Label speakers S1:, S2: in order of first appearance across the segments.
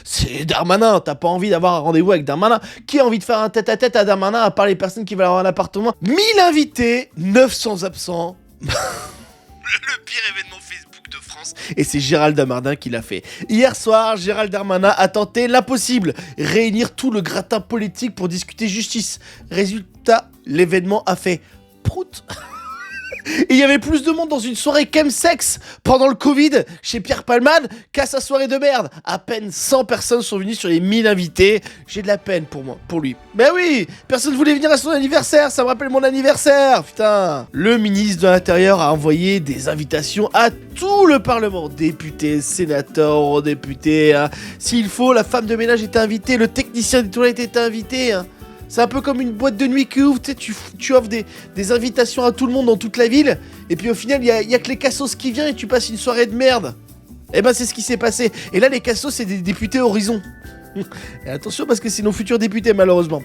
S1: C'est Darmanin, t'as pas envie d'avoir un rendez-vous avec Darmanin? Qui a envie de faire un tête-à-tête à Darmanin à part les personnes qui veulent avoir un appartement? 1000 invités, 900 absents. Le pire événement Facebook de France. Et c'est Gérald Darmanin qui l'a fait. Hier soir, Gérald Darmanin a tenté l'impossible. Réunir tout le gratin politique pour discuter justice. Résultat, l'événement a fait prout. Et il y avait plus de monde dans une soirée chemsex pendant le Covid chez Pierre Palmade qu'à sa soirée de merde. À peine 100 personnes sont venues sur les 1000 invités. J'ai de la peine pour lui. Ben oui, personne voulait venir à son anniversaire, ça me rappelle mon anniversaire, putain. Le ministre de l'Intérieur a envoyé des invitations à tout le Parlement. Députés, sénateurs, eurodéputés. Hein. S'il faut, la femme de ménage est invitée, le technicien des toilettes est invité. Hein. C'est un peu comme une boîte de nuit qui ouvre, tu offres des invitations à tout le monde dans toute la ville, et puis au final, il y a que les cassos qui viennent et tu passes une soirée de merde. Et ben c'est ce qui s'est passé. Et là, les cassos, c'est des députés Horizon. Et attention, parce que c'est nos futurs députés, malheureusement.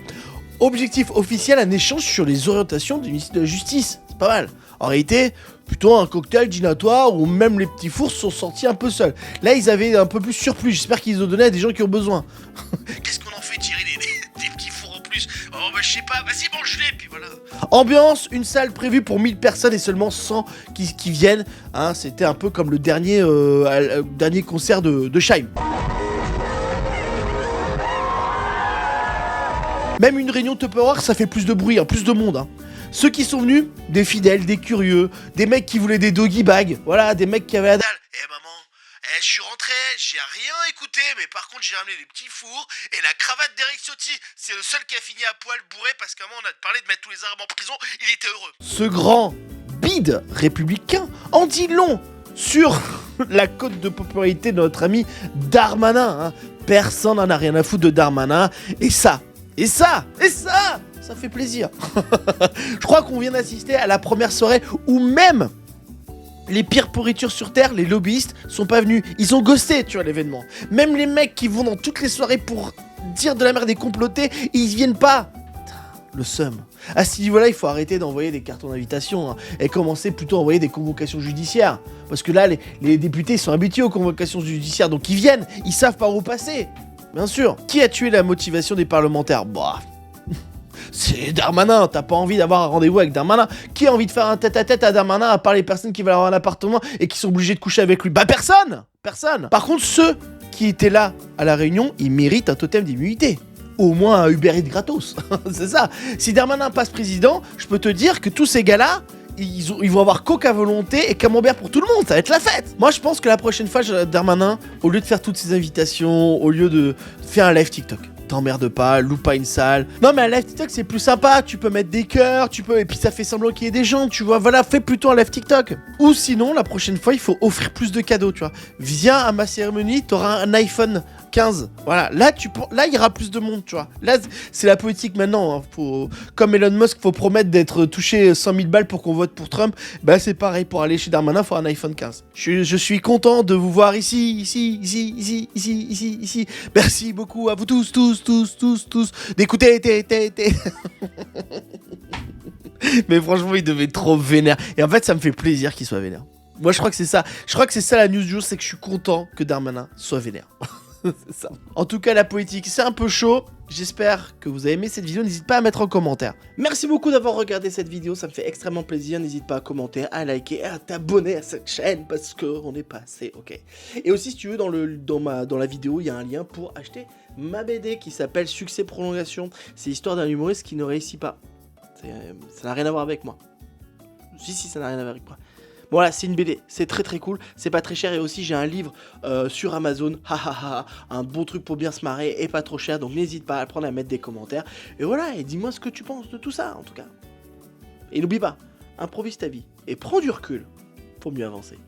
S1: Objectif officiel, un échange sur les orientations du ministre de la Justice. C'est pas mal. En réalité, plutôt un cocktail dînatoire où même les petits fours sont sortis un peu seuls. Là, ils avaient un peu plus surplus. J'espère qu'ils ont donné à des gens qui ont besoin. Qu'est-ce qu'on en fait, tirer des petits fours en plus? Oh bah je sais pas, vas-y mange-les, puis voilà. Ambiance, une salle prévue pour 1000 personnes et seulement 100 qui viennent. Hein, c'était un peu comme le dernier concert de Scheim. Même une réunion Tupperware, ça fait plus de bruit, hein, plus de monde. Hein. Ceux qui sont venus, des fidèles, des curieux, des mecs qui voulaient des doggy bags, voilà, des mecs qui avaient la dalle. Eh maman, je suis rentré, j'ai rien écouté, mais par contre j'ai ramené des petits fours et la cravate d'Eric Ciotti. C'est le seul qui a fini à poil bourré parce qu'à un moment on a parlé de mettre tous les Arabes en prison, il était heureux. Ce grand bide républicain en dit long sur la cote de popularité de notre ami Darmanin. Hein. Personne n'en a rien à foutre de Darmanin, et ça fait plaisir. Je crois qu'on vient d'assister à la première soirée où même les pires pourritures sur Terre, les lobbyistes, sont pas venus. Ils ont ghosté, tu vois, l'événement. Même les mecs qui vont dans toutes les soirées pour dire de la merde et comploter, ils viennent pas. Putain, le seum. À ce niveau-là, il faut arrêter d'envoyer des cartons d'invitation, hein, et commencer plutôt à envoyer des convocations judiciaires. Parce que là, les députés sont habitués aux convocations judiciaires, donc ils viennent, ils savent par où passer. Bien sûr. Qui a tué la motivation des parlementaires? Bah, c'est Darmanin, t'as pas envie d'avoir un rendez-vous avec Darmanin? Qui a envie de faire un tête-à-tête à Darmanin à part les personnes qui veulent avoir un appartement et qui sont obligées de coucher avec lui? Bah personne. Par contre, ceux qui étaient là à la réunion, ils méritent un totem d'immunité. Au moins un Uber Eats gratos. C'est ça. Si Darmanin passe président, je peux te dire que tous ces gars-là, ils vont avoir coke à volonté et camembert pour tout le monde, ça va être la fête. Moi je pense que la prochaine fois, Darmanin, au lieu de faire toutes ces invitations, au lieu de faire un live TikTok, t'emmerdes pas, loue pas une salle. Non mais un live TikTok c'est plus sympa, tu peux mettre des cœurs, et puis ça fait semblant qu'il y ait des gens, tu vois, voilà, fais plutôt un live TikTok. Ou sinon, la prochaine fois, il faut offrir plus de cadeaux, tu vois. Viens à ma cérémonie, t'auras un iPhone 15, voilà, là il y aura plus de monde, tu vois. Là, c'est la politique maintenant, hein. Comme Elon Musk, faut promettre d'être touché 100 000 balles pour qu'on vote pour Trump. Bah c'est pareil, pour aller chez Darmanin, faut un iPhone 15. Je suis content de vous voir ici. Merci beaucoup à vous tous, d'écouter. Mais franchement, il devait être trop vénère. Et en fait, ça me fait plaisir qu'il soit vénère. Moi, je crois que c'est ça. Je crois que c'est ça la news du jour, c'est que je suis content que Darmanin soit vénère. C'est ça. En tout cas, la politique, c'est un peu chaud. J'espère que vous avez aimé cette vidéo. N'hésite pas à mettre en commentaire. Merci beaucoup d'avoir regardé cette vidéo. Ça me fait extrêmement plaisir. N'hésite pas à commenter, à liker et à t'abonner à cette chaîne parce qu'on est passé, ok. Et aussi, si tu veux, dans la vidéo, il y a un lien pour acheter ma BD qui s'appelle Succès Prolongation. C'est l'histoire d'un humoriste qui ne réussit pas. Ça n'a rien à voir avec moi. Si, ça n'a rien à voir avec moi. Voilà, c'est une BD, c'est très cool, c'est pas très cher, et aussi j'ai un livre sur Amazon, un bon truc pour bien se marrer et pas trop cher, donc n'hésite pas à le prendre, à mettre des commentaires, et voilà, et dis-moi ce que tu penses de tout ça en tout cas. Et n'oublie pas, improvise ta vie, et prends du recul pour mieux avancer.